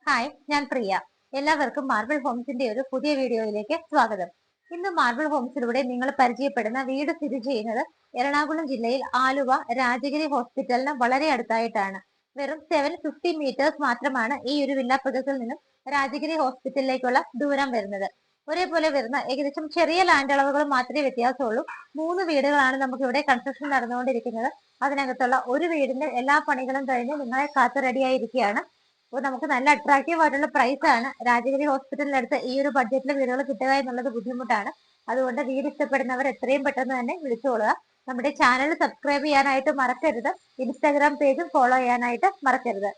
Hi, ഞാൻ പ്രിയ. എല്ലാവർക്കും marble ഹോംസിന്റെ ഒരു പുതിയ വീഡിയോയിലേക്ക് സ്വാഗതം. ഇന്ന് മാർബിൾ ഹോംസിലൂടെ നിങ്ങൾ പരിചയപ്പെടുന്ന വീട് സ്ഥിതി ചെയ്യുന്നത് എറണാകുളം ജില്ലയിൽ ആലുവ രാജഗിരി ഹോസ്പിറ്റലിന് വളരെ അടുത്തായിട്ടാണ്. വെറും 750 മീറ്റേഴ്സ് മാത്രമാണ് ഈ ഒരു വില്ല പ്രൊജക്റ്റിൽ നിന്നും രാജഗിരി ഹോസ്പിറ്റലിലേക്കുള്ള ദൂരം വരുന്നത്. ഒരേപോലെ വരുന്ന ഏകദേശം ചെറിയ ലാൻഡ് അളവുകൾ മാത്രമേ വ്യത്യാസമുള്ളൂ. 3 വീടുകളാണ് നമുക്ക് ഇവിടെ കൺസ്ട്രക്ഷൻ നടന്നുകൊണ്ടിരിക്കുന്നത്. അതിനകത്തുള്ള ഒരു വീടിന്റെ എല്ലാ പണികളും കഴിഞ്ഞ് നിങ്ങളെ കാത്തു റെഡിയായിരിക്കുകയാണ്. അപ്പോൾ നമുക്ക് നല്ല അട്രാക്റ്റീവ് ആയിട്ടുള്ള പ്രൈസ് ആണ്. രാജഗിരി ഹോസ്പിറ്റലിന്റെ അടുത്ത് ഈ ഒരു ബഡ്ജറ്റിലെ വീടുകൾ കിട്ടുക എന്നുള്ളത് ബുദ്ധിമുട്ടാണ്. അതുകൊണ്ട് വീട് ഇഷ്ടപ്പെടുന്നവർ എത്രയും പെട്ടെന്ന് തന്നെ വിളിച്ചോളുക. നമ്മുടെ ചാനൽ സബ്സ്ക്രൈബ് ചെയ്യാനായിട്ട് മറക്കരുത്. ഇൻസ്റ്റാഗ്രാം പേജും ഫോളോ ചെയ്യാനായിട്ട് മറക്കരുത്.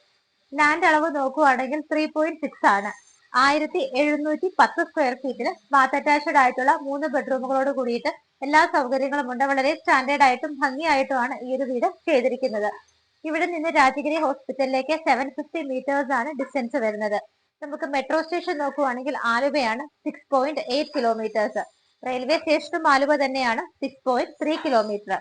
ലാൻഡ് അളവ് നോക്കുവാണെങ്കിൽ 3.6 ആണ്. 1710 സ്ക്വയർ ഫീറ്റിൽ ബാത്ത് അറ്റാച്ച്ഡ് ആയിട്ടുള്ള 3 ബെഡ്റൂമുകളോട് കൂടിയിട്ട് എല്ലാ സൗകര്യങ്ങളും ഉണ്ട്. വളരെ സ്റ്റാൻഡേർഡ് ആയിട്ടും ഭംഗിയായിട്ടുമാണ് ഈ ഒരു വീട് ചെയ്തിരിക്കുന്നത്. ഇവിടെ നിന്ന് രാജഗിരി ഹോസ്പിറ്റലിലേക്ക് 750 മീറ്റേഴ്സ് ആണ് ഡിസ്റ്റൻസ് വരുന്നത്. നമുക്ക് മെട്രോ സ്റ്റേഷൻ നോക്കുവാണെങ്കിൽ ആലുവയാണ് 6.8 കിലോമീറ്റേഴ്സ്. റെയിൽവേ സ്റ്റേഷനും ആലുവ തന്നെയാണ് 6.3 കിലോമീറ്റർ.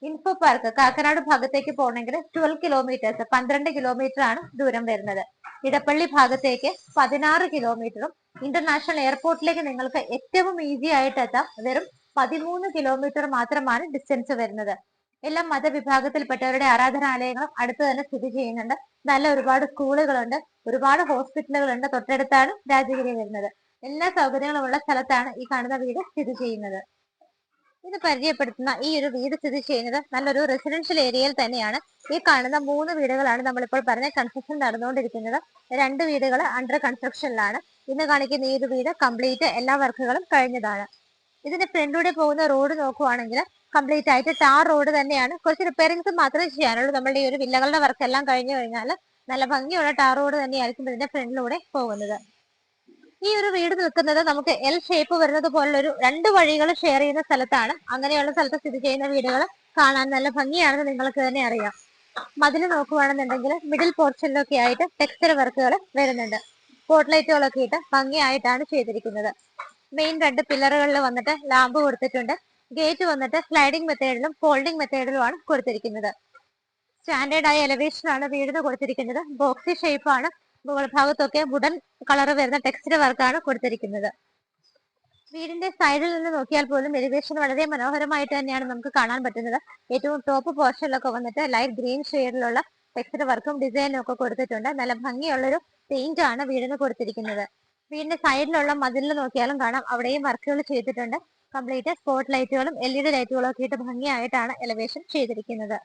ഇൻഫോ പാർക്ക് കാക്കനാട് ഭാഗത്തേക്ക് പോകണമെങ്കിൽ 12 കിലോമീറ്റേഴ്സ് 12 കിലോമീറ്റർ ആണ് ദൂരം വരുന്നത്. ഇടപ്പള്ളി ഭാഗത്തേക്ക് 16 കിലോമീറ്ററും ഇന്റർനാഷണൽ എയർപോർട്ടിലേക്ക് നിങ്ങൾക്ക് ഏറ്റവും ഈസി ആയിട്ട് എത്താം. വെറും 13 കിലോമീറ്റർ മാത്രമാണ് ഡിസ്റ്റൻസ് വരുന്നത്. എല്ലാ മതവിഭാഗത്തിൽപ്പെട്ടവരുടെ ആരാധനാലയങ്ങളും അടുത്ത് തന്നെ സ്ഥിതി ചെയ്യുന്നുണ്ട്. നല്ല ഒരുപാട് സ്കൂളുകളുണ്ട്, ഒരുപാട് ഹോസ്പിറ്റലുകളുണ്ട്. തൊട്ടടുത്താണ് രാജഗിരി വരുന്നത്. എല്ലാ സൗകര്യങ്ങളും ഉള്ള സ്ഥലത്താണ് ഈ കാണുന്ന വീട് സ്ഥിതി ചെയ്യുന്നത്. ഇത് പരിചയപ്പെടുത്തുന്ന ഈ ഒരു വീട് സ്ഥിതി ചെയ്യുന്നത് നല്ലൊരു റെസിഡൻഷ്യൽ ഏരിയയിൽ തന്നെയാണ്. ഈ കാണുന്ന 3 വീടുകളാണ് നമ്മളിപ്പോൾ പറഞ്ഞ കൺസ്ട്രക്ഷൻ നടന്നുകൊണ്ടിരിക്കുന്നത്. 2 വീടുകൾ അണ്ടർ കൺസ്ട്രക്ഷനിലാണ്. ഇന്ന് കാണിക്കുന്ന ഈ ഒരു വീട് കംപ്ലീറ്റ് എല്ലാ വർക്കുകളും കഴിഞ്ഞതാണ്. ഇതിന്റെ ഫ്രണ്ടിലൂടെ പോകുന്ന റോഡ് നോക്കുവാണെങ്കിൽ കംപ്ലീറ്റ് ആയിട്ട് ടാർ റോഡ് തന്നെയാണ്. കുറച്ച് റിപ്പയറിംഗ്സ് മാത്രമേ ചെയ്യാനുള്ളൂ. നമ്മുടെ ഈ ഒരു വില്ലകളുടെ വർക്ക് എല്ലാം കഴിഞ്ഞു കഴിഞ്ഞാൽ നല്ല ഭംഗിയുള്ള ടാർ റോഡ് തന്നെയായിരിക്കും ഇതിന്റെ ഫ്രണ്ടിലൂടെ പോകുന്നത്. ഈ ഒരു വീട് നിൽക്കുന്നത് നമുക്ക് എൽ ഷേപ്പ് വരുന്നത് പോലുള്ള ഒരു 2 വഴികൾ ഷെയർ ചെയ്യുന്ന സ്ഥലത്താണ്. അങ്ങനെയുള്ള സ്ഥലത്ത് സ്ഥിതി ചെയ്യുന്ന വീടുകൾ കാണാൻ നല്ല ഭംഗിയാണെന്ന് നിങ്ങൾക്ക് തന്നെ അറിയാം. മതിൽ നോക്കുവാണെന്നുണ്ടെങ്കിൽ മിഡിൽ പോർഷനിലൊക്കെ ആയിട്ട് ടെക്സ്ചർ വർക്കുകൾ വരുന്നുണ്ട്. സ്പോട്ട് ലൈറ്റുകളൊക്കെ ഇട്ട് ഭംഗിയായിട്ടാണ് ചെയ്തിരിക്കുന്നത്. മെയിൻ 2 പില്ലറുകളിൽ വന്നിട്ട് ലാമ്പ് കൊടുത്തിട്ടുണ്ട്. ഗേറ്റ് വന്നിട്ട് സ്ലൈഡിംഗ് മെത്തേഡിലും ഫോൾഡിംഗ് മെത്തേഡിലുമാണ് കൊടുത്തിരിക്കുന്നത്. സ്റ്റാൻഡേർഡ് ആയ എലവേഷൻ ആണ് വീടിന് കൊടുത്തിരിക്കുന്നത്. ബോക്സി ഷേപ്പ് ആണ്. മുകൾ ഭാഗത്തൊക്കെ വുഡൻ കളർ വരുന്ന ടെക്സ്ചർ വർക്കാണ് കൊടുത്തിരിക്കുന്നത്. വീടിന്റെ സൈഡിൽ നിന്ന് നോക്കിയാൽ പോലും എലിവേഷൻ വളരെ മനോഹരമായിട്ട് തന്നെയാണ് നമുക്ക് കാണാൻ പറ്റുന്നത്. ഏറ്റവും ടോപ്പ് പോർഷനിലൊക്കെ വന്നിട്ട് ലൈറ്റ് ഗ്രീൻ ഷെയ്ഡിലുള്ള ടെക്സ്ചർ വർക്കും ഡിസൈനും ഒക്കെ കൊടുത്തിട്ടുണ്ട്. നല്ല ഭംഗിയുള്ളൊരു പെയിന്റ് ആണ് വീടിന് കൊടുത്തിരിക്കുന്നത്. വീടിന്റെ സൈഡിലുള്ള മതിലിൽ നോക്കിയാലും കാണാം, അവിടെയും വർക്കുകൾ ചെയ്തിട്ടുണ്ട്. കംപ്ലീറ്റ് സ്പോട്ട് ലൈറ്റുകളും LED ലൈറ്റുകളും ഒക്കെ ഇട്ട് ഭംഗിയായിട്ടാണ് എലവേഷൻ ചെയ്തിരിക്കുന്നത്.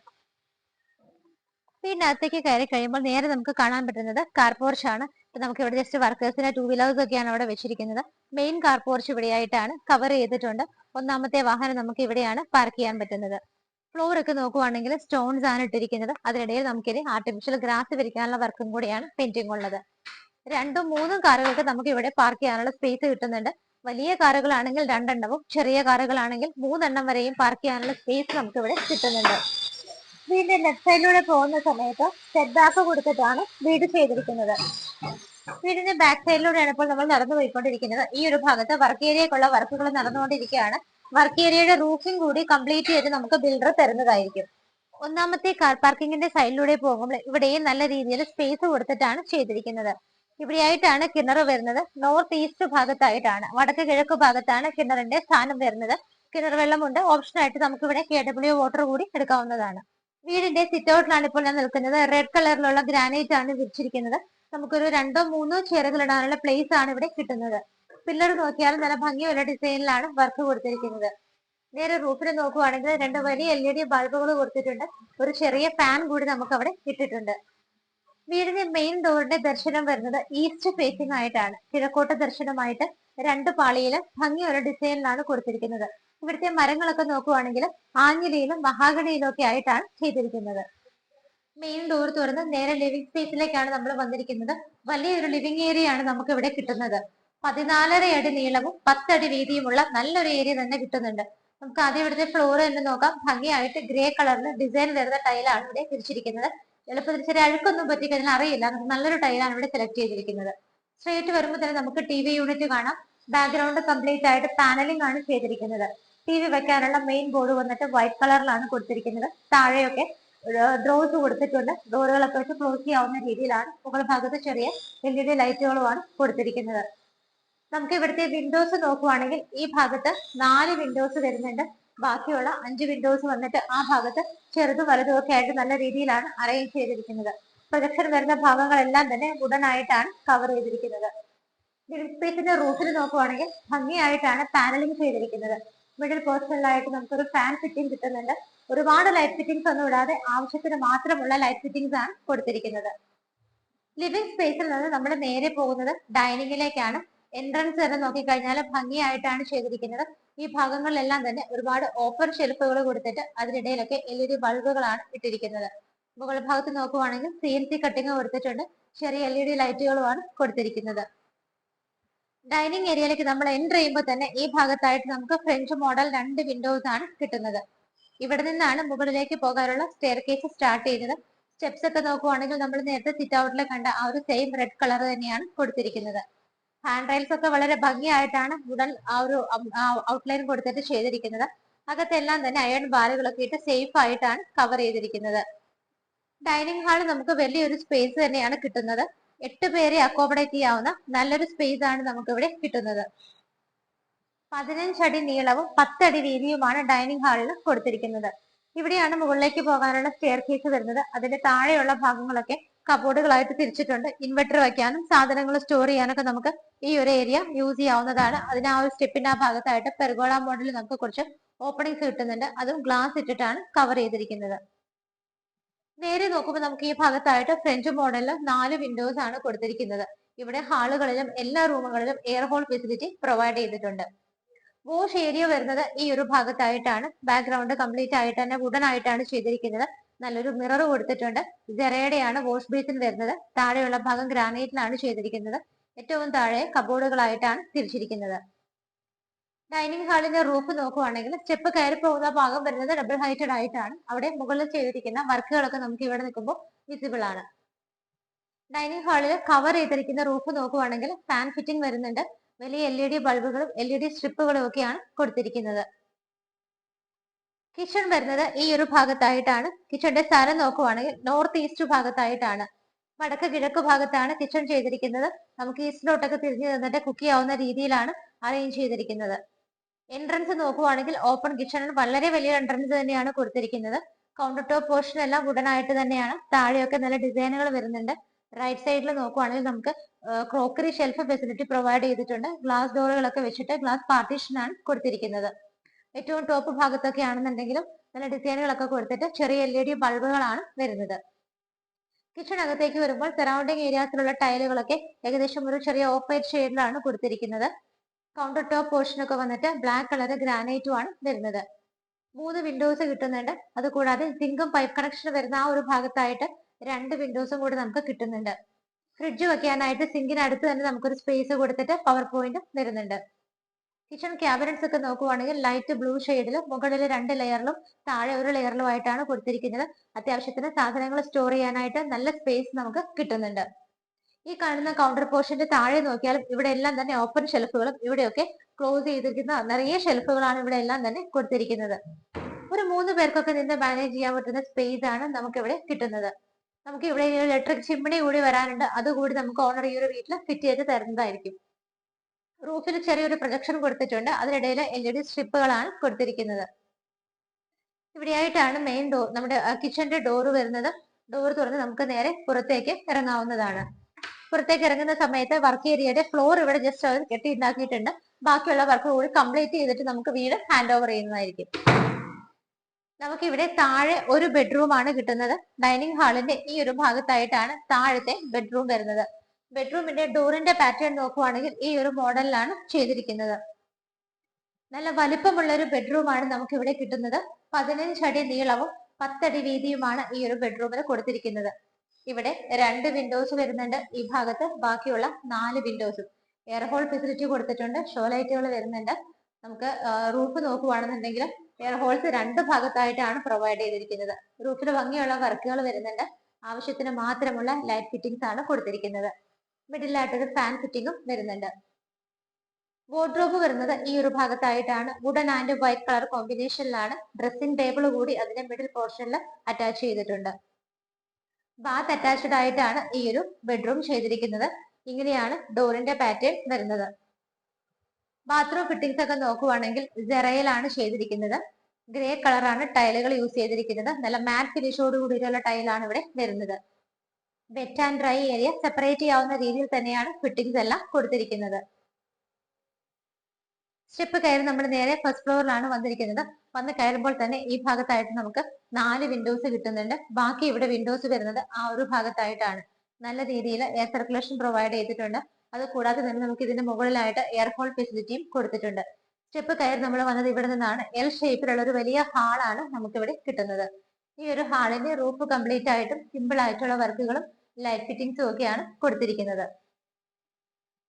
വീടിനകത്തേക്ക് കയറി കഴിയുമ്പോൾ നേരെ നമുക്ക് കാണാൻ പറ്റുന്നത് കാർ പോർച്ച് ആണ്. നമുക്ക് ഇവിടെ ജസ്റ്റ് വർക്കേഴ്സിന്റെ 2 വീലേഴ്സ് ഒക്കെയാണ് അവിടെ വെച്ചിരിക്കുന്നത്. മെയിൻ കാർ പോർച്ച് ഇവിടെയായിട്ടാണ് കവർ ചെയ്തിട്ടുണ്ട്. ഒന്നാമത്തെ വാഹനം നമുക്ക് ഇവിടെയാണ് പാർക്ക് ചെയ്യാൻ പറ്റുന്നത്. ഫ്ലോർ ഒക്കെ നോക്കുവാണെങ്കിൽ സ്റ്റോൺസ് ആണ് ഇട്ടിരിക്കുന്നത്. അതിനിടയിൽ നമുക്കിത് ആർട്ടിഫിഷ്യൽ ഗ്രാസ് വിരിക്കാനുള്ള വർക്കും കൂടിയാണ് പെയിന്റിംഗ് ഉള്ളത്. 2ഉം 3ഉം കാറുകൾക്ക് നമുക്ക് ഇവിടെ പാർക്ക് ചെയ്യാനുള്ള സ്പേസ് കിട്ടുന്നുണ്ട്. വലിയ കാറുകളാണെങ്കിൽ 2 എണ്ണവും ചെറിയ കാറുകളാണെങ്കിൽ 3 എണ്ണം വരെയും പാർക്ക് ചെയ്യാനുള്ള സ്പേസ് നമുക്ക് ഇവിടെ കിട്ടുന്നുണ്ട്. വീടിന്റെ ലെഫ്റ്റ് സൈഡിലൂടെ പോകുന്ന സമയത്ത് സെറ്റ് ബാക്ക് കൊടുത്തിട്ടാണ് വീട് ചെയ്തിരിക്കുന്നത്. വീടിന്റെ ബാക്ക് സൈഡിലൂടെയാണ് ഇപ്പോൾ നമ്മൾ നടന്നു പോയിക്കൊണ്ടിരിക്കുന്നത്. ഈ ഒരു ഭാഗത്ത് വർക്ക് ഏരിയക്കുള്ള വർക്കുകൾ നടന്നുകൊണ്ടിരിക്കുകയാണ്. വർക്ക് ഏരിയയുടെ റൂഫിംഗ് കൂടി കംപ്ലീറ്റ് ചെയ്ത് നമുക്ക് ബിൽഡർ തരുന്നതായിരിക്കും. ഒന്നാമത്തെ കാർ പാർക്കിങ്ങിന്റെ സൈഡിലൂടെ പോകുമ്പോൾ ഇവിടെയും നല്ല രീതിയിൽ സ്പേസ് കൊടുത്തിട്ടാണ് ചെയ്തിരിക്കുന്നത്. ഇവിടെയായിട്ടാണ് കിണർ വരുന്നത്. നോർത്ത് ഈസ്റ്റ് ഭാഗത്തായിട്ടാണ്, വടക്ക് കിഴക്ക് ഭാഗത്താണ് കിണറിന്റെ സ്ഥാനം വരുന്നത്. കിണർ വെള്ളമുണ്ട്. ഓപ്ഷനായിട്ട് നമുക്ക് ഇവിടെ KW വാട്ടർ കൂടി എടുക്കാവുന്നതാണ്. വീടിന്റെ സിറ്റ് ഔട്ടിലാണ് ഇപ്പോൾ ഞാൻ നിൽക്കുന്നത്. റെഡ് കളറിലുള്ള ഗ്രാനൈറ്റ് ആണ് വിരിച്ചിരിക്കുന്നത്. നമുക്കൊരു 2-3 ചെയറുകൾ ഇടാനുള്ള പ്ലേസ് ആണ് ഇവിടെ കിട്ടുന്നത്. പില്ലർ നോക്കിയാൽ നല്ല ഭംഗിയുള്ള ഡിസൈനിലാണ് വർക്ക് കൊടുത്തിരിക്കുന്നത്. നേരെ റൂഫിൽ നോക്കുവാണെങ്കിൽ 2 വലിയ LED ബൾബുകൾ കൊടുത്തിട്ടുണ്ട്. ഒരു ചെറിയ ഫാൻ കൂടി നമുക്ക് അവിടെ ഇട്ടിട്ടുണ്ട്. വീടിന്റെ മെയിൻ ഡോറിന്റെ ദർശനം വരുന്നത് ഈസ്റ്റ് ഫേസിംഗ് ആയിട്ടാണ്. കിഴക്കോട്ട് ദർശനമായിട്ട് 2 പാളിയിൽ ഭംഗിയുള്ള ഡിസൈനിലാണ് കൊടുത്തിരിക്കുന്നത്. ഇവിടുത്തെ മരങ്ങളൊക്കെ നോക്കുവാണെങ്കിൽ ആഞ്ഞിലിയിലും മഹാഗണിയിലും ഒക്കെ ആയിട്ടാണ് ചെയ്തിരിക്കുന്നത്. മെയിൻ ഡോർ തുറന്ന് നേരെ ലിവിംഗ് സ്പേസിലേക്കാണ് നമ്മൾ വന്നിരിക്കുന്നത്. വലിയൊരു ലിവിംഗ് ഏരിയ ആണ് നമുക്ക് ഇവിടെ കിട്ടുന്നത്. 14.5 അടി നീളവും 10 അടി വീതിയുമുള്ള നല്ലൊരു ഏരിയ തന്നെ കിട്ടുന്നുണ്ട്. നമുക്ക് ആദ്യം ഇവിടുത്തെ ഫ്ലോർ തന്നെ നോക്കാം. ഭംഗിയായിട്ട് ഗ്രേ കളറിൽ ഡിസൈൻ വരുന്ന ടൈലാണ് ഇവിടെ തിരിച്ചിരിക്കുന്നത്. എളുപ്പത്തിൽ ചെറിയ അഴുക്കൊന്നും പറ്റിക്കഴിഞ്ഞാൽ അറിയില്ല. നമുക്ക് നല്ലൊരു ടൈലാണ് ഇവിടെ സെലക്ട് ചെയ്തിരിക്കുന്നത്. സ്ട്രേറ്റ് വരുമ്പോൾ തന്നെ നമുക്ക് TV യൂണിറ്റ് കാണാം. ബാക്ക്ഗ്രൗണ്ട് കംപ്ലീറ്റ് ആയിട്ട് പാനലിംഗ് ആണ് ചെയ്തിരിക്കുന്നത്. TV വെക്കാനുള്ള മെയിൻ ബോർഡ് വന്നിട്ട് വൈറ്റ് കളറിലാണ് കൊടുത്തിരിക്കുന്നത്. താഴെയൊക്കെ ഡ്രോസ് കൊടുത്തിട്ടുണ്ട്. ഡോറുകളൊക്കെ വെച്ച് ക്ലോസ് ചെയ്യാവുന്ന രീതിയിലാണ്. മുകൾ ഭാഗത്ത് ചെറിയ LED ലൈറ്റുകളുമാണ് കൊടുത്തിരിക്കുന്നത്. നമുക്ക് ഇവിടുത്തെ വിൻഡോസ് നോക്കുവാണെങ്കിൽ ഈ ഭാഗത്ത് 4 വിൻഡോസ് വരുന്നുണ്ട്. ബാക്കിയുള്ള 5 വിൻഡോസ് വന്നിട്ട് ആ ഭാഗത്ത് ചെറുതും വലുതും ഒക്കെ ആയിട്ട് നല്ല രീതിയിലാണ് അറേഞ്ച് ചെയ്തിരിക്കുന്നത്. പ്രൊജക്ഷൻ വരുന്ന ഭാഗങ്ങളെല്ലാം തന്നെ വുഡനായിട്ടാണ് കവർ ചെയ്തിരിക്കുന്നത്. ലിവിംഗ് സ്പേസിന്റെ റൂഫിൽ നോക്കുവാണെങ്കിൽ ഭംഗിയായിട്ടാണ് പാനലിംഗ് ചെയ്തിരിക്കുന്നത്. മിഡിൽ പോർഷനിലായിട്ട് നമുക്കൊരു ഫാൻ ഫിറ്റിംഗ് കിട്ടുന്നുണ്ട്. ഒരുപാട് ലൈറ്റ് ഫിറ്റിംഗ്സ് ഒന്നും ഇടാതെ ആവശ്യത്തിന് മാത്രമുള്ള ലൈറ്റ് ഫിറ്റിംഗ്സ് ആണ് കൊടുത്തിരിക്കുന്നത്. ലിവിംഗ് സ്പേസിൽ നിന്ന് നമ്മൾ നേരെ പോകുന്നത് ഡൈനിങ്ങിലേക്കാണ്. എൻട്രൻസ് വരെ നോക്കിക്കഴിഞ്ഞാൽ ഭംഗിയായിട്ടാണ് ചെയ്തിരിക്കുന്നത്. ഈ ഭാഗങ്ങളിലെല്ലാം തന്നെ ഒരുപാട് ഓപ്പൺ ഷെൽഫുകൾ കൊടുത്തിട്ട് അതിനിടയിലൊക്കെ LED ബൾബുകളാണ് ഇട്ടിരിക്കുന്നത്. മുകൾ ഭാഗത്ത് നോക്കുവാണെങ്കിൽ CNC കട്ടിങ് കൊടുത്തിട്ടുണ്ട്. ചെറിയ LED ലൈറ്റുകളുമാണ് കൊടുത്തിരിക്കുന്നത്. ഡൈനിങ് ഏരിയയിലേക്ക് നമ്മൾ എൻ്റർ ചെയ്യുമ്പോൾ തന്നെ ഈ ഭാഗത്തായിട്ട് നമുക്ക് ഫ്രഞ്ച് മോഡൽ 2 വിൻഡോസ് ആണ് കിട്ടുന്നത്. ഇവിടെ നിന്നാണ് മുകളിലേക്ക് പോകാനുള്ള സ്റ്റെയർ കേസ് സ്റ്റാർട്ട് ചെയ്യുന്നത്. സ്റ്റെപ്സ് ഒക്കെ നോക്കുവാണെങ്കിൽ നമ്മൾ നേരത്തെ സിറ്റ് ഔട്ടിൽ കണ്ട ആ ഒരു സെയിം റെഡ് കളർ തന്നെയാണ് കൊടുത്തിരിക്കുന്നത്. ഹാൻഡ് റൈൽസ് ഒക്കെ വളരെ ഭംഗിയായിട്ടാണ് വുഡൻ ആ ഒരു ഔട്ട്ലൈൻ കൊടുത്തിട്ട് ചെയ്തിരിക്കുന്നത്. അകത്തെല്ലാം തന്നെ അയൺ ബാറുകളൊക്കെ ഇട്ട് സേഫ് ആയിട്ടാണ് കവർ ചെയ്തിരിക്കുന്നത്. ഡൈനിങ് ഹാൾ നമുക്ക് വലിയൊരു സ്പേസ് തന്നെയാണ് കിട്ടുന്നത്. 8 പേരെ അക്കോമഡേറ്റ് ചെയ്യാവുന്ന നല്ലൊരു സ്പേസ് ആണ് നമുക്ക് ഇവിടെ കിട്ടുന്നത്. 15 അടി നീളവും 10 അടി വീതിയുമാണ് ഡൈനിങ് ഹാളിൽ കൊടുത്തിരിക്കുന്നത്. ഇവിടെയാണ് മുകളിലേക്ക് പോകാനുള്ള സ്റ്റെയർ കേസ് വരുന്നത്. അതിന്റെ താഴെയുള്ള ഭാഗങ്ങളൊക്കെ കബോർഡുകളായിട്ട് തിരിച്ചിട്ടുണ്ട്. ഇൻവെർട്ടർ വയ്ക്കാനും സാധനങ്ങൾ സ്റ്റോർ ചെയ്യാനൊക്കെ നമുക്ക് ഈ ഒരു ഏരിയ യൂസ് ചെയ്യാവുന്നതാണ്. അതിന് ആ ഒരു സ്റ്റെപ്പിന്റെ ആ ഭാഗത്തായിട്ട് പെർഗോള മോഡലിൽ നമുക്ക് കുറച്ച് ഓപ്പണിങ്സ് കിട്ടുന്നുണ്ട്. അതും ഗ്ലാസ് ഇട്ടിട്ടാണ് കവർ ചെയ്തിരിക്കുന്നത്. നേരെ നോക്കുമ്പോൾ നമുക്ക് ഈ ഭാഗത്തായിട്ട് ഫ്രഞ്ച് മോഡലിൽ 4 വിൻഡോസ് ആണ് കൊടുത്തിരിക്കുന്നത്. ഇവിടെ ഹാളുകളിലും എല്ലാ റൂമുകളിലും എയർ ഹോൾ ഫെസിലിറ്റി പ്രൊവൈഡ് ചെയ്തിട്ടുണ്ട്. വാഷ് ഏരിയ വരുന്നത് ഈ ഒരു ഭാഗത്തായിട്ടാണ്. ബാക്ക്ഗ്രൗണ്ട് കംപ്ലീറ്റ് ആയിട്ട് തന്നെ വുഡൻ ആയിട്ടാണ് ചെയ്തിരിക്കുന്നത്. നല്ലൊരു മിറർ കൊടുത്തിട്ടുണ്ട്. ജെറയുടെയാണ് വാഷ് ബേസിൻ വരുന്നത്. താഴെയുള്ള ഭാഗം ഗ്രാനൈറ്റിലാണ് ചെയ്തിരിക്കുന്നത്. ഏറ്റവും താഴെ കബോർഡുകളായിട്ടാണ് തിരിച്ചിരിക്കുന്നത്. ഡൈനിങ് ഹാളിന്റെ റൂഫ് നോക്കുവാണെങ്കിൽ സ്റ്റെപ്പ് കയറി പോകുന്ന ഭാഗം വരുന്നത് ഡബിൾ ഹൈറ്റഡ് ആയിട്ടാണ്. അവിടെ മുകളിൽ ചെയ്തിരിക്കുന്ന വർക്കുകളൊക്കെ നമുക്ക് ഇവിടെ നിൽക്കുമ്പോൾ വിസിബിൾ ആണ്. ഡൈനിങ് ഹാളിൽ കവർ ചെയ്തിരിക്കുന്ന റൂഫ് നോക്കുവാണെങ്കിൽ ഫാൻ ഫിറ്റിംഗ് വരുന്നുണ്ട്. വലിയ LED ബൾബുകളും LED സ്ട്രിപ്പുകളും ഒക്കെയാണ് കൊടുത്തിരിക്കുന്നത്. കിച്ചൺ വരുന്നത് ഈ ഒരു ഭാഗത്തായിട്ടാണ്. കിച്ചന്റെ സ്ഥലം നോക്കുവാണെങ്കിൽ നോർത്ത് ഈസ്റ്റ് ഭാഗത്തായിട്ടാണ്. വടക്ക് കിഴക്ക് ഭാഗത്താണ് കിച്ചൺ ചെയ്തിരിക്കുന്നത്. നമുക്ക് ഈസ്റ്റിലോട്ടൊക്കെ തിരിഞ്ഞു നിന്നിട്ട് കുക്ക് ചെയ്യാവുന്ന രീതിയിലാണ് അറേഞ്ച് ചെയ്തിരിക്കുന്നത്. എൻട്രൻസ് നോക്കുവാണെങ്കിൽ ഓപ്പൺ കിച്ചണിൽ വളരെ വലിയ എൻട്രൻസ് തന്നെയാണ് കൊടുത്തിരിക്കുന്നത്. കൗണ്ടർ ടോപ്പ് പോർഷൻ എല്ലാം വുഡനായിട്ട് തന്നെയാണ്. താഴെയൊക്കെ നല്ല ഡിസൈനുകൾ വരുന്നുണ്ട്. റൈറ്റ് സൈഡിൽ നോക്കുവാണെങ്കിൽ നമുക്ക് ക്രോക്കറി ഷെൽഫ് ഫെസിലിറ്റി പ്രൊവൈഡ് ചെയ്തിട്ടുണ്ട്. ഗ്ലാസ് ഡോറുകളൊക്കെ വെച്ചിട്ട് ഗ്ലാസ് പാർട്ടീഷൻ ആണ് കൊടുത്തിരിക്കുന്നത്. ഏറ്റവും ടോപ്പ് ഭാഗത്തൊക്കെ ആണെന്നുണ്ടെങ്കിലും നല്ല ഡിസൈനുകളൊക്കെ കൊടുത്തിട്ട് ചെറിയ LED ബൾബുകളാണ് വരുന്നത്. കിച്ചണകത്തേക്ക് വരുമ്പോൾ സറൗണ്ടിങ് ഏരിയാസിലുള്ള ടൈലുകളൊക്കെ ഏകദേശം ഒരു ചെറിയ ഓഫ് വൈറ്റ് ഷെയ്ഡിലാണ് കൊടുത്തിരിക്കുന്നത്. കൗണ്ടർ ടോപ്പ് പോർഷനൊക്കെ വന്നിട്ട് ബ്ലാക്ക് കളർ ഗ്രാനൈറ്റും ആണ് വരുന്നത്. 3 വിൻഡോസ് കിട്ടുന്നുണ്ട്. അതുകൂടാതെ സിങ്കും പൈപ്പ് കണക്ഷൻ വരുന്ന ആ ഒരു ഭാഗത്തായിട്ട് 2 വിൻഡോസും കൂടി നമുക്ക് കിട്ടുന്നുണ്ട്. ഫ്രിഡ്ജ് വെക്കാനായിട്ട് സിങ്കിനടുത്ത് തന്നെ നമുക്കൊരു സ്പേസ് കൊടുത്തിട്ട് പവർ പോയിന്റ് വരുന്നുണ്ട്. കിച്ചൺ ക്യാബിനറ്റ്സ് ഒക്കെ നോക്കുവാണെങ്കിൽ ലൈറ്റ് ബ്ലൂ ഷെയ്ഡിൽ മുകളിൽ 2 ലെയറിലും താഴെ ഒരു ലെയറിലുമായിട്ടാണ് കൊടുത്തിരിക്കുന്നത്. അത്യാവശ്യത്തിന് സാധനങ്ങൾ സ്റ്റോർ ചെയ്യാനായിട്ട് നല്ല സ്പേസ് നമുക്ക് കിട്ടുന്നുണ്ട്. ഈ കാണുന്ന കൗണ്ടർ പോർഷന്റെ താഴെ നോക്കിയാലും ഇവിടെ എല്ലാം തന്നെ ഓപ്പൺ ഷെൽഫുകളും ഇവിടെയൊക്കെ ക്ലോസ് ചെയ്തിരിക്കുന്ന നിറയെ ഷെൽഫുകളാണ് ഇവിടെ എല്ലാം തന്നെ കൊടുത്തിരിക്കുന്നത്. ഒരു 3 പേർക്കൊക്കെ നിന്ന് മാനേജ് ചെയ്യാൻ പറ്റുന്ന സ്പേസ് ആണ് നമുക്ക് ഇവിടെ കിട്ടുന്നത്. നമുക്ക് ഇവിടെ ഇലക്ട്രിക് ചിമ്മിണി കൂടി വരാനുണ്ട്. അതുകൂടി നമുക്ക് ഓണർ ഈ ഒരു വീട്ടിൽ ഫിറ്റ് ചെയ്ത് തരുന്നതായിരിക്കും. റൂഫിൽ ചെറിയൊരു പ്രൊജക്ഷൻ കൊടുത്തിട്ടുണ്ട്. അതിനിടയിൽ LED സ്ട്രിപ്പുകളാണ് കൊടുത്തിരിക്കുന്നത്. ഇവിടെയായിട്ടാണ് മെയിൻ ഡോർ, നമ്മുടെ കിച്ചന്റെ ഡോർ വരുന്നത്. ഡോർ തുറന്ന് നമുക്ക് നേരെ പുറത്തേക്ക് ഇറങ്ങാവുന്നതാണ്. പുറത്തേക്ക് ഇറങ്ങുന്ന സമയത്ത് വർക്ക് ഏരിയയുടെ ഫ്ലോർ ഇവിടെ ജസ്റ്റ് അവർ കെട്ടി ഉണ്ടാക്കിയിട്ടുണ്ട്. ബാക്കിയുള്ള വർക്ക് കൂടി കംപ്ലീറ്റ് ചെയ്തിട്ട് നമുക്ക് വീട് ഹാൻഡ് ഓവർ ചെയ്യുന്നതായിരിക്കും. നമുക്ക് ഇവിടെ താഴെ ഒരു ബെഡ്റൂം ആണ് കിട്ടുന്നത്. ഡൈനിങ് ഹാളിന്റെ ഈ ഒരു ഭാഗത്തായിട്ടാണ് താഴത്തെ ബെഡ്റൂം വരുന്നത്. ബെഡ്റൂമിന്റെ ഡോറിന്റെ പാറ്റേൺ നോക്കുവാണെങ്കിൽ ഈ ഒരു മോഡലിലാണ് ചെയ്തിരിക്കുന്നത്. നല്ല വലിപ്പമുള്ള ഒരു ബെഡ്റൂം ആണ് നമുക്ക് ഇവിടെ കിട്ടുന്നത്. 15 അടി നീളവും 10 അടി വീതിയുമാണ് ഈ ഒരു ബെഡ്റൂമിന് കൊടുത്തിരിക്കുന്നത്. ഇവിടെ 2 വിൻഡോസ് വരുന്നുണ്ട് ഈ ഭാഗത്ത്, ബാക്കിയുള്ള 4 വിൻഡോസും. എയർ ഹോൾ ഫെസിലിറ്റി കൊടുത്തിട്ടുണ്ട്, ഷോ ലൈറ്റുകൾ വരുന്നുണ്ട്. നമുക്ക് റൂഫ് നോക്കുവാണെന്നുണ്ടെങ്കിൽ എയർ ഹോൾസ് 2 ഭാഗത്തായിട്ടാണ് പ്രൊവൈഡ് ചെയ്തിരിക്കുന്നത്. റൂഫിൽ ഭംഗിയുള്ള വർക്കുകൾ വരുന്നുണ്ട്. ആവശ്യത്തിന് മാത്രമുള്ള ലൈറ്റ് ഫിറ്റിംഗ്സ് ആണ് കൊടുത്തിരിക്കുന്നത്. മിഡിലായിട്ടൊരു ഫാൻ ഫിറ്റിംഗും വരുന്നുണ്ട്. വാർഡ്രോബ് വരുന്നത് ഈ ഒരു ഭാഗത്തായിട്ടാണ്. വുഡൻ ആൻഡ് വൈറ്റ് കളർ കോമ്പിനേഷനിലാണ്. ഡ്രസ്സിംഗ് ടേബിൾ കൂടി അതിന്റെ മിഡിൽ പോർഷനിൽ അറ്റാച്ച് ചെയ്തിട്ടുണ്ട്. ബാത്ത് അറ്റാച്ച്ഡ് ആയിട്ടാണ് ഈ ഒരു ബെഡ്റൂം ചെയ്തിരിക്കുന്നത്. ഇങ്ങനെയാണ് ഡോറിന്റെ പാറ്റേൺ വരുന്നത്. ബാത്റൂം ഫിറ്റിംഗ്സ് ഒക്കെ നോക്കുവാണെങ്കിൽ ജെറയിലാണ് ചെയ്തിരിക്കുന്നത്. ഗ്രേ കളറാണ് ടൈലുകൾ യൂസ് ചെയ്തിരിക്കുന്നത്. നല്ല മാറ്റ് ഫിനിഷോട് കൂടിയിട്ടുള്ള ടൈലാണ് ഇവിടെ വരുന്നത്. Wet and dry area separate ചെയ്യാവുന്ന രീതിയിൽ തന്നെയാണ് ഫിറ്റിംഗ്സ് എല്ലാം കൊടുത്തിരിക്കുന്നത്. സ്റ്റെപ്പ് കയറി നമ്മൾ നേരെ ഫസ്റ്റ് ഫ്ലോറിലാണ് വന്നിരിക്കുന്നത്. വന്ന് കയറുമ്പോൾ തന്നെ ഈ ഭാഗത്തായിട്ട് നമുക്ക് 4 വിൻഡോസ് കിട്ടുന്നുണ്ട്. ബാക്കി ഇവിടെ വിൻഡോസ് വരുന്നത് ആ ഒരു ഭാഗത്തായിട്ടാണ്. നല്ല രീതിയിൽ എയർ സർക്കുലേഷൻ പ്രൊവൈഡ് ചെയ്തിട്ടുണ്ട്. അത് കൂടാതെ തന്നെ നമുക്ക് ഇതിന്റെ മുകളിലായിട്ട് എയർ ഹോൾ ഫെസിലിറ്റിയും കൊടുത്തിട്ടുണ്ട്. സ്റ്റെപ്പ് കയറി നമ്മൾ വന്നത് ഇവിടെ നിന്നാണ്. എൽ ഷേപ്പിലുള്ള ഒരു വലിയ ഹാളാണ് നമുക്ക് ഇവിടെ കിട്ടുന്നത്. ഈ ഒരു ഹാളിന്റെ റൂഫ് കംപ്ലീറ്റ് ആയിട്ടും സിമ്പിൾ ആയിട്ടുള്ള വർക്കുകളും ലൈറ്റ് ഫിറ്റിംഗ്സും ഒക്കെയാണ് കൊടുത്തിരിക്കുന്നത്.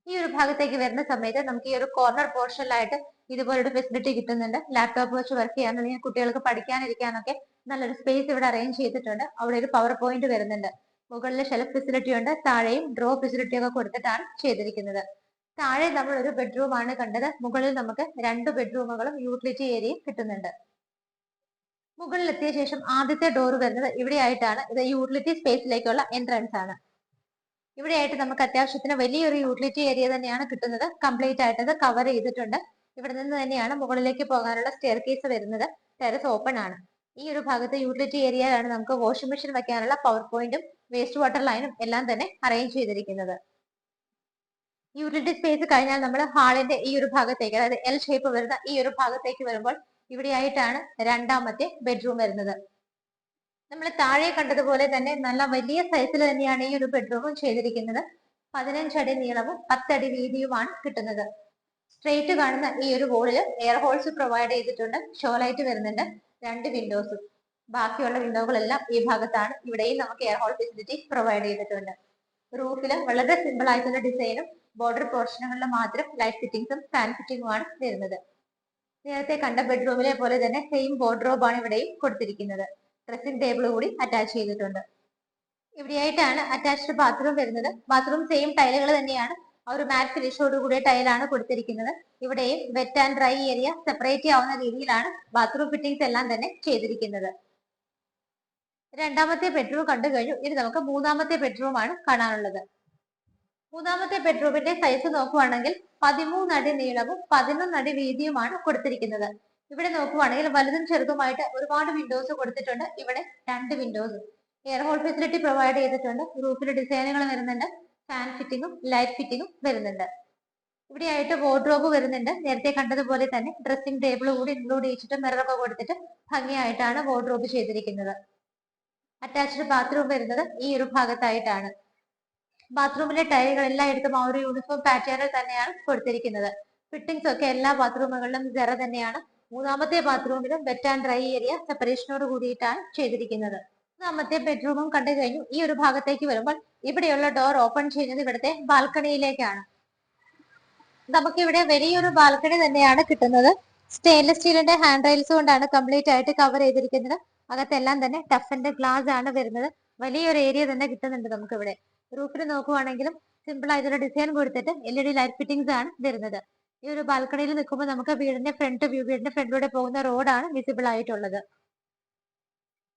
ഈ ഒരു ഭാഗത്തേക്ക് വരുന്ന സമയത്ത് നമുക്ക് ഈ ഒരു കോർണർ പോർഷനിലായിട്ട് ഇതുപോലൊരു ഫെസിലിറ്റി കിട്ടുന്നുണ്ട്. ലാപ്ടോപ്പ് വെച്ച് വർക്ക് ചെയ്യാൻ, അല്ലെങ്കിൽ കുട്ടികൾക്ക് പഠിക്കാനിരിക്കാനൊക്കെ നല്ലൊരു സ്പേസ് ഇവിടെ അറേഞ്ച് ചെയ്തിട്ടുണ്ട്. അവിടെ ഒരു പവർ പോയിന്റ് വരുന്നുണ്ട്. മുകളിൽ ഷെൽഫ് ഫെസിലിറ്റി ഉണ്ട്. താഴെയും ഡ്രോ ഫെസിലിറ്റി ഒക്കെ കൊടുത്തിട്ടാണ് ചെയ്തിരിക്കുന്നത്. താഴെ നമ്മൾ ഒരു ബെഡ്റൂം ആണ് കണ്ടത്. മുകളിൽ നമുക്ക് 2 ബെഡ്റൂമുകളും യൂട്ടിലിറ്റി ഏരിയയും കിട്ടുന്നുണ്ട്. മുകളിൽ എത്തിയ ശേഷം ആദ്യത്തെ ഡോർ വരുന്നത് ഇവിടെയായിട്ടാണ്. ഇത് യൂട്ടിലിറ്റി സ്പേസിലേക്കുള്ള എൻട്രൻസ് ആണ്. ഇവിടെയായിട്ട് നമുക്ക് അത്യാവശ്യത്തിന് വലിയൊരു യൂട്ടിലിറ്റി ഏരിയ തന്നെയാണ് കിട്ടുന്നത്. കംപ്ലീറ്റ് ആയിട്ട് അത് കവർ ചെയ്തിട്ടുണ്ട്. ഇവിടെ നിന്ന് തന്നെയാണ് മുകളിലേക്ക് പോകാനുള്ള സ്റ്റെയർ കേസ് വരുന്നത്. ടെറസ് ഓപ്പൺ ആണ്. ഈ ഒരു ഭാഗത്ത് യൂട്ടിലിറ്റി ഏരിയയിലാണ് നമുക്ക് വാഷിംഗ് മെഷീൻ വെക്കാനുള്ള പവർ പോയിന്റും വേസ്റ്റ് വാട്ടർ ലൈനും എല്ലാം തന്നെ അറേഞ്ച് ചെയ്തിരിക്കുന്നത്. യൂട്ടിലിറ്റി സ്പേസ് കഴിഞ്ഞാൽ നമ്മൾ ഹാളിന്റെ ഈ ഒരു ഭാഗത്തേക്ക്, അതായത് എൽ ഷേപ്പ് വരുന്ന ഈ ഒരു ഭാഗത്തേക്ക് വരുമ്പോൾ ഇവിടെയായിട്ടാണ് രണ്ടാമത്തെ ബെഡ്റൂം വരുന്നത്. നമ്മൾ താഴെ കണ്ടതുപോലെ തന്നെ നല്ല വലിയ സൈസിൽ തന്നെയാണ് ഈ ഒരു ബെഡ്റൂമും ചെയ്തിരിക്കുന്നത്. 15 അടി നീളവും 10 അടി വീതിയുമാണ് കിട്ടുന്നത്. സ്ട്രെയിറ്റ് കാണുന്ന ഈ ഒരു വോളിൽ എയർ ഹോൾസ് പ്രൊവൈഡ് ചെയ്തിട്ടുണ്ട്. ഷോ ലൈറ്റ് വരുന്നുണ്ട്. 2 വിൻഡോസും. ബാക്കിയുള്ള വിൻഡോകളെല്ലാം ഈ ഭാഗത്താണ്. ഇവിടെയും നമുക്ക് എയർ ഹോൾ ഫെസിലിറ്റി പ്രൊവൈഡ് ചെയ്തിട്ടുണ്ട്. റൂഫിൽ വളരെ സിമ്പിൾ ആയിട്ടുള്ള ഡിസൈനും ബോർഡർ പോർഷനുകളിൽ മാത്രം ലൈറ്റ് ഫിറ്റിംഗ്സും ഫാൻ ഫിറ്റിംഗുമാണ് വരുന്നത്. നേരത്തെ കണ്ട ബെഡ്റൂമിലെ പോലെ തന്നെ സെയിം വാർഡ്രോബാണ് ഇവിടെയും കൊടുത്തിരിക്കുന്നത്. ഡ്രസ്സിംഗ് ടേബിൾ കൂടി അറ്റാച്ച് ചെയ്തിട്ടുണ്ട്. ഇവിടെയായിട്ടാണ് അറ്റാച്ച്ഡ് ബാത്റൂം വരുന്നത്. ബാത്റൂം സെയിം ടൈലുകൾ തന്നെയാണ്. ആ ഒരു മാറ്റ് ഫിനിഷോട് കൂടിയ ടൈലാണ് കൊടുത്തിരിക്കുന്നത്. ഇവിടെയും wet and dry area separate ആവുന്ന രീതിയിലാണ് ബാത്റൂം ഫിറ്റിംഗ്സ് എല്ലാം തന്നെ ചെയ്തിരിക്കുന്നത്. രണ്ടാമത്തെ ബെഡ്റൂം കണ്ടു കഴിഞ്ഞു. ഇനി നമുക്ക് മൂന്നാമത്തെ ബെഡ്റൂം ആണ് കാണാനുള്ളത്. മൂന്നാമത്തെ ബെഡ്റൂമിന്റെ സൈസ് നോക്കുവാണെങ്കിൽ 13 അടി നീളവും 11 അടി വീതിയുമാണ് കൊടുത്തിരിക്കുന്നത്. ഇവിടെ നോക്കുവാണെങ്കിൽ വലുതും ചെറുതുമായിട്ട് ഒരുപാട് വിൻഡോസ് കൊടുത്തിട്ടുണ്ട്. ഇവിടെ 2 വിൻഡോസും. എയർ ഹോൾ ഫെസിലിറ്റി പ്രൊവൈഡ് ചെയ്തിട്ടുണ്ട്. റൂഫിൽ ഡിസൈനുകൾ വരുന്നുണ്ട്. ഫാൻ ഫിറ്റിംഗും ലൈറ്റ് ഫിറ്റിംഗും വരുന്നുണ്ട്. ഇവിടെയായിട്ട് വാർഡ്രോബ് വരുന്നുണ്ട്. നേരത്തെ കണ്ടതുപോലെ തന്നെ ഡ്രസ്സിംഗ് ടേബിൾ കൂടി ഇൻക്ലൂഡ് ചെയ്തിട്ട് മിററൊക്കെ കൊടുത്തിട്ട് ഭംഗിയായിട്ടാണ് വാർഡ്രോബ് ചെയ്തിരിക്കുന്നത്. അറ്റാച്ച്ഡ് ബാത്റൂം വരുന്നത് ഈ ഒരു ഭാഗത്തായിട്ടാണ്. ബാത്റൂമിലെ ടൈലുകൾ എല്ലായിടത്തും ആ ഒരു യൂണിഫോം പാറ്റേണിൽ തന്നെയാണ് കൊടുത്തിരിക്കുന്നത്. ഫിറ്റിംഗ്സ് ഒക്കെ എല്ലാ ബാത്റൂമുകളിലും ജെറ തന്നെയാണ്. മൂന്നാമത്തെ ബാത്റൂമിലും വെറ്റ് ആൻഡ് ഡ്രൈ ഏരിയ സെപ്പറേഷനോട് കൂടിയിട്ടാണ് ചെയ്തിരിക്കുന്നത്. മൂന്നാമത്തെ ബെഡ്റൂമും കണ്ടു കഴിഞ്ഞു. ഈ ഒരു ഭാഗത്തേക്ക് വരുമ്പോൾ ഇവിടെയുള്ള ഡോർ ഓപ്പൺ ചെയ്യുന്നത് ഇവിടുത്തെ ബാൽക്കണിയിലേക്കാണ്. നമുക്കിവിടെ വലിയൊരു ബാൽക്കണി തന്നെയാണ് കിട്ടുന്നത്. സ്റ്റെയിൻലെസ് സ്റ്റീലിന്റെ ഹാൻഡ് റെയിൽസ് കൊണ്ടാണ് കംപ്ലീറ്റ് ആയിട്ട് കവർ ചെയ്തിരിക്കുന്നത്. അകത്തെല്ലാം തന്നെ ടഫ് ആൻഡ് ഗ്ലാസ് ആണ് വരുന്നത്. വലിയൊരു ഏരിയ തന്നെ കിട്ടുന്നുണ്ട് നമുക്ക് ഇവിടെ. റൂഫിൽ നോക്കുവാണെങ്കിലും സിമ്പിൾ ആയിട്ടുള്ള ഡിസൈൻ കൊടുത്തിട്ട് LED ലൈറ്റ് ഫിറ്റിംഗ്സ് ആണ് വരുന്നത്. ഈ ഒരു ബാൽക്കണിയിൽ നിൽക്കുമ്പോൾ നമുക്ക് വീടിന്റെ ഫ്രണ്ട് വ്യൂ, വീടിന്റെ ഫ്രണ്ടിലൂടെ പോകുന്ന റോഡാണ് വിസിബിൾ ആയിട്ടുള്ളത്.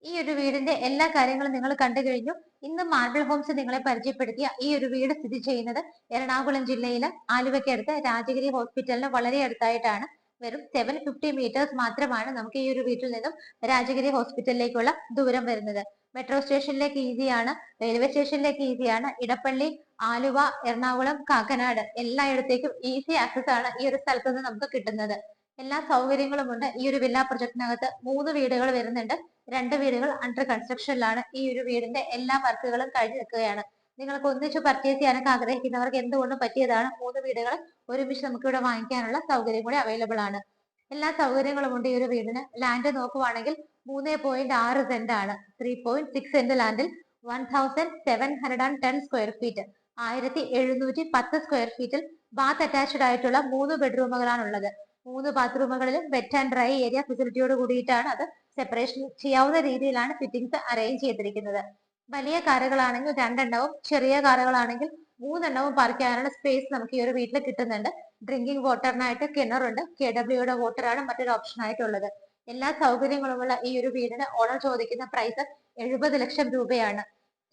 ഈ ഒരു വീടിന്റെ എല്ലാ കാര്യങ്ങളും നിങ്ങൾ കണ്ടു കഴിഞ്ഞു. ഇന്ന് മാർബിൾ ഹോംസ് നിങ്ങളെ പരിചയപ്പെടുത്തിയ ഈ ഒരു വീട് സ്ഥിതി ചെയ്യുന്നത് എറണാകുളം ജില്ലയിലെ ആലുവയ്ക്കടുത്ത് രാജഗിരി ഹോസ്പിറ്റലിന് വളരെ അടുത്തായിട്ടാണ്. വെറും 750 മീറ്റേഴ്സ് മാത്രമാണ് നമുക്ക് ഈ ഒരു വീട്ടിൽ നിന്നും രാജഗിരി ഹോസ്പിറ്റലിലേക്കുള്ള ദൂരം വരുന്നത്. മെട്രോ സ്റ്റേഷനിലേക്ക് ഈസിയാണ്, റെയിൽവേ സ്റ്റേഷനിലേക്ക് ഈസിയാണ്. ഇടപ്പള്ളി, ആലുവ, എറണാകുളം, കാക്കനാട് എല്ലായിടത്തേക്കും ഈസി ആക്സസ് ആണ് ഈ ഒരു സ്ഥലത്ത് നിന്ന് നമുക്ക് കിട്ടുന്നത്. എല്ലാ സൗകര്യങ്ങളും ഉണ്ട്. ഈ ഒരു വില്ല പ്രൊജക്ടിനകത്ത് 3 വീടുകൾ വരുന്നുണ്ട്. 2 വീടുകൾ അണ്ടർ കൺസ്ട്രക്ഷനിലാണ്. ഈ ഒരു വീടിന്റെ എല്ലാ വർക്കുകളും കഴിഞ്ഞു നിൽക്കുകയാണ്. നിങ്ങൾക്ക് ഒന്നിച്ച് പർച്ചേസ് ചെയ്യാനൊക്കെ ആഗ്രഹിക്കുന്നവർക്ക് എന്തുകൊണ്ടും പറ്റിയതാണ്. 3 വീടുകൾ ഒരുമിച്ച് നമുക്ക് ഇവിടെ വാങ്ങിക്കാനുള്ള സൗകര്യം കൂടി അവൈലബിൾ ആണ്. എല്ലാ സൗകര്യങ്ങളും ഉണ്ട് ഈ ഒരു വീടിന്. ലാൻഡ് നോക്കുവാണെങ്കിൽ 3.6 സെന്റ് ആണ്. 3.6 സെന്റ് ലാൻഡിൽ 1710 സ്ക്വയർ ഫീറ്റ്, 1710 സ്ക്വയർ ഫീറ്റിൽ ബാത്ത് അറ്റാച്ച്ഡ് ആയിട്ടുള്ള 3 ബെഡ്റൂമുകളാണ് ഉള്ളത്. 3 ബാത്റൂമുകളിലും വെറ്റ് ആൻഡ് ഡ്രൈ ഏരിയ ഫെസിലിറ്റിയോട് കൂടിയിട്ടാണ് അത് സെപ്പറേഷൻ ചെയ്യാവുന്ന രീതിയിലാണ് ഫിറ്റിംഗ്സ് അറേഞ്ച് ചെയ്തിരിക്കുന്നത്. വലിയ കാറുകളാണെങ്കിൽ 2 എണ്ണവും, ചെറിയ കാറുകളാണെങ്കിൽ 3 എണ്ണവും പാർക്ക് ചെയ്യാനുള്ള സ്പേസ് നമുക്ക് ഈ ഒരു വീട്ടിൽ കിട്ടുന്നുണ്ട്. ഡ്രിങ്കിങ് വാട്ടറിനായിട്ട് കിണറുണ്ട്. KWയുടെ വാട്ടറാണ് മറ്റൊരു ഓപ്ഷൻ ആയിട്ടുള്ളത്. എല്ലാ സൗകര്യങ്ങളുമുള്ള ഈ ഒരു വീടിന് ഓണർ ചോദിക്കുന്ന പ്രൈസ് 70 ലക്ഷം രൂപയാണ്.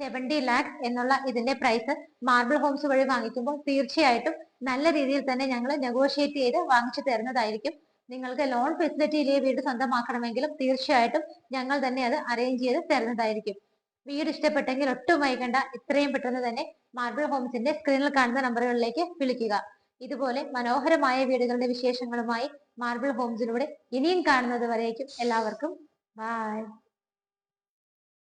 70 ലാക്സ് എന്നുള്ള ഇതിന്റെ പ്രൈസ് മാർബിൾ ഹോംസ് വഴി വാങ്ങിക്കുമ്പോൾ തീർച്ചയായിട്ടും നല്ല രീതിയിൽ തന്നെ ഞങ്ങൾ നെഗോഷിയേറ്റ് ചെയ്ത് വാങ്ങിച്ചു തരുന്നതായിരിക്കും. നിങ്ങൾക്ക് ലോൺ ഫെസിലിറ്റിയിലെ വീട് സ്വന്തമാക്കണമെങ്കിലും തീർച്ചയായിട്ടും ഞങ്ങൾ തന്നെ അത് അറേഞ്ച് ചെയ്ത് തരുന്നതായിരിക്കും. വീട് ഇഷ്ടപ്പെട്ടെങ്കിൽ ഒട്ടും വൈകണ്ട, ഇത്രയും പെട്ടെന്ന് തന്നെ മാർബിൾ ഹോംസിന്റെ സ്ക്രീനിൽ കാണുന്ന നമ്പറുകളിലേക്ക് വിളിക്കുക. ഇതുപോലെ മനോഹരമായ വീടുകളുടെ വിശേഷങ്ങളുമായി മാർബിൾ ഹോംസിലൂടെ ഇനിയും കാണുന്നത് വരേക്കും എല്ലാവർക്കും ബൈ.